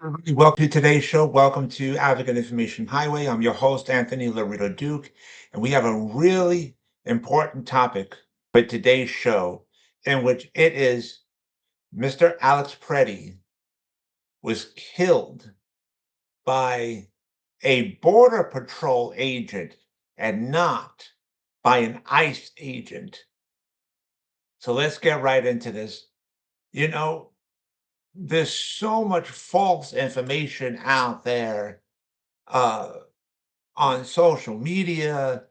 Everybody, welcome to today's show. Welcome to Advocate Information Highway. I'm your host, Anthony Lorito-Duke, and we have a really important topic for today's show, in which it is Mr. Alex Pretti was killed by a Border Patrol agent and not by an ICE agent. So let's get right into this. You know, there's so much false information out there. Uh, on social media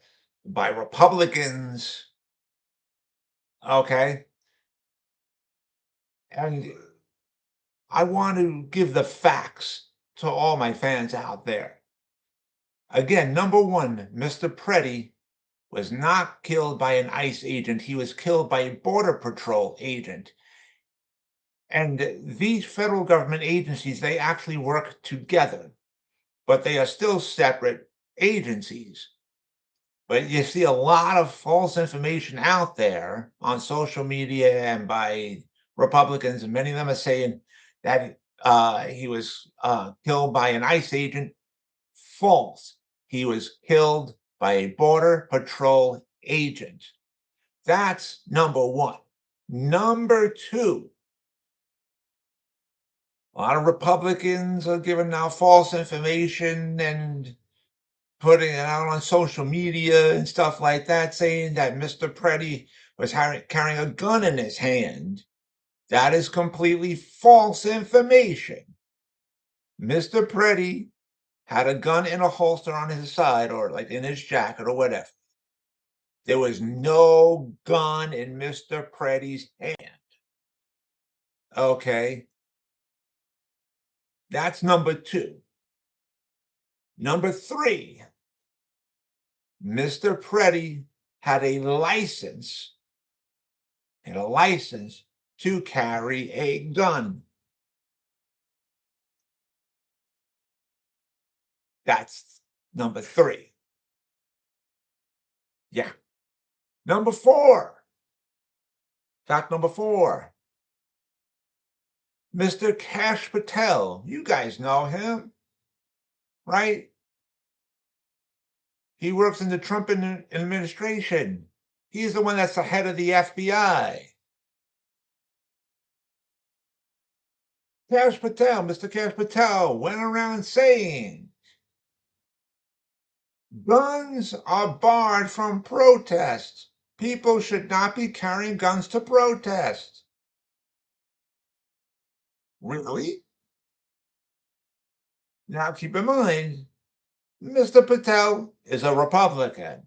by Republicans, okay? And I want to give the facts to all my fans out there. Again, number one, Mr. Pretti was not killed by an ICE agent. He was killed by a Border Patrol agent. And these federal government agencies, they actually work together, but they are still separate agencies. But you see a lot of false information out there on social media and by Republicans, and many of them are saying that he was killed by an ICE agent. False. He was killed by a Border Patrol agent. That's number one. Number two, a lot of Republicans are giving out false information and putting it out on social media and stuff like that, saying that Mr. Pretti was carrying a gun in his hand. That is completely false information. Mr. Pretti had a gun in a holster on his side or like in his jacket or whatever. There was no gun in Mr. Pretti's hand. Okay. That's number two. Number three, Mr. Pretti had a license to carry a gun. That's number three. Yeah. Number four. Fact number four. Mr. Cash Patel. You guys know him, right? He works in the Trump administration. He's the one that's the head of the FBI. Mr. Cash Patel went around saying guns are barred from protests. People should not be carrying guns to protest. Really? Now keep in mind, Mr. Patel is a Republican.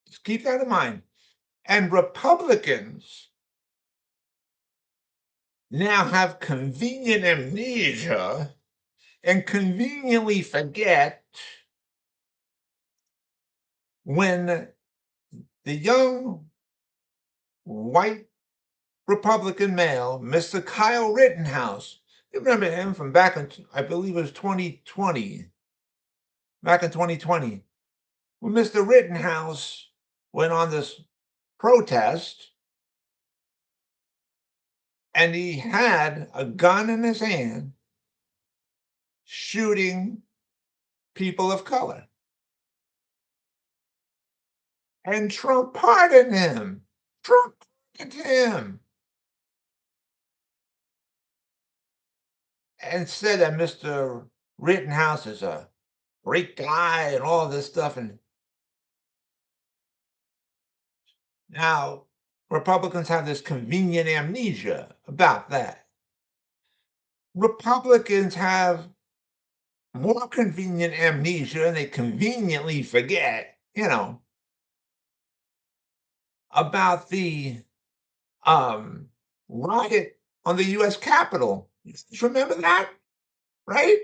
Just keep that in mind. And Republicans now have convenient amnesia and conveniently forget when the young white Republican male, Mr. Kyle Rittenhouse, you remember him from back in, I believe it was 2020, back in 2020, when Mr. Rittenhouse went on this protest and he had a gun in his hand shooting people of color. And Trump pardoned him. Trump pardoned him and said that Mr. Rittenhouse is a great guy and all this stuff. And now Republicans have this convenient amnesia about that. Republicans have more convenient amnesia and they conveniently forget, about the riot on the US Capitol. You remember that, right?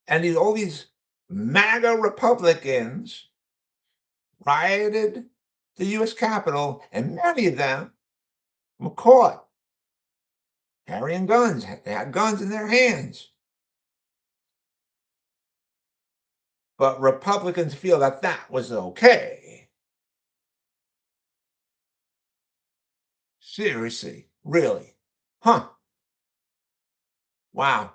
And all these MAGA Republicans rioted the US Capitol, and many of them were caught carrying guns. They had guns in their hands. But Republicans feel that that was okay. Seriously, really? Huh. Wow.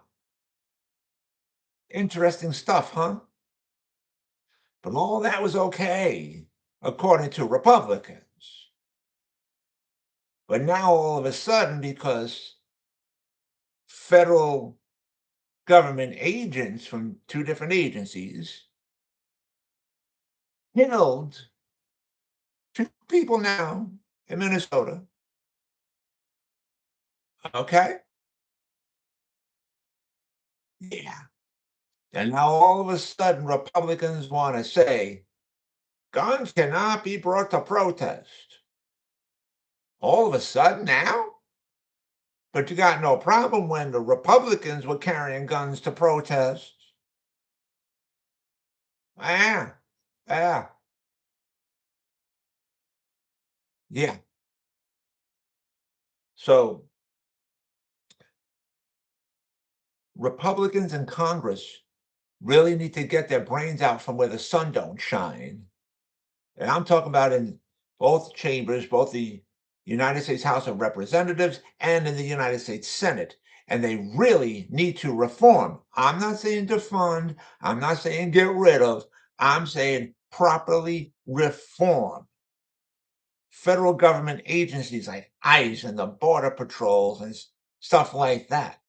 Interesting stuff, huh? But all that was okay, according to Republicans. But now all of a sudden, because federal government agents from two different agencies killed two people now in Minnesota. Okay. Yeah. And now all of a sudden, Republicans want to say guns cannot be brought to protest. All of a sudden now? But you got no problem when the Republicans were carrying guns to protest. Yeah. Yeah. Yeah. So Republicans in Congress really need to get their brains out from where the sun don't shine. And I'm talking about in both chambers, both the United States House of Representatives and in the United States Senate. And they really need to reform. I'm not saying defund, I'm not saying get rid of, I'm saying properly reform federal government agencies like ICE and the Border Patrols and stuff like that,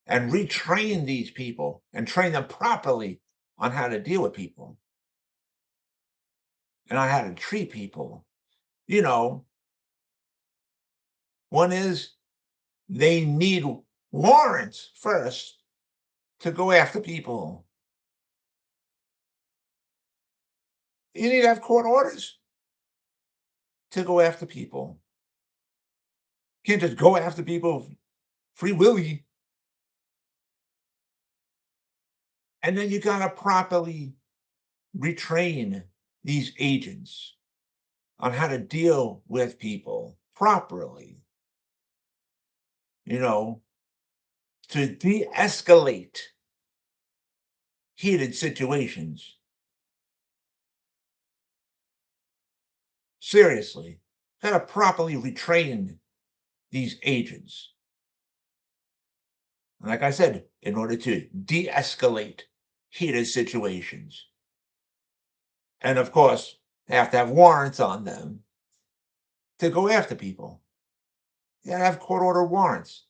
and retrain these people and train them properly on how to deal with people and on how to treat people. You know, one is they need warrants first to go after people. You need to have court orders to go after people. You can't just go after people free willy. And then you got to properly retrain these agents on how to deal with people properly, you know, to de escalate heated situations. Seriously, got to properly retrain these agents. And like I said, in order to de escalate heated situations. And of course, they have to have warrants on them to go after people. You gotta have court order warrants.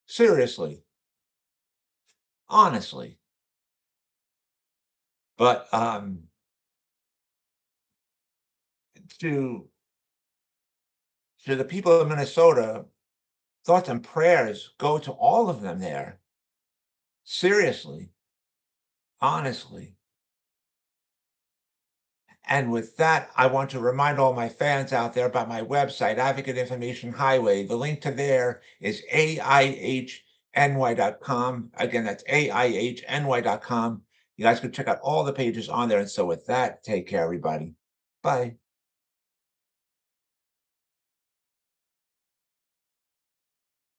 Seriously, honestly. But to the people of Minnesota, thoughts and prayers go to all of them there. Seriously, honestly. And with that, I want to remind all my fans out there about my website, Advocate Information Highway. The link to there is AIHNY.com. Again, that's AIHNY.com. You guys can check out all the pages on there. And so with that, take care, everybody. Bye.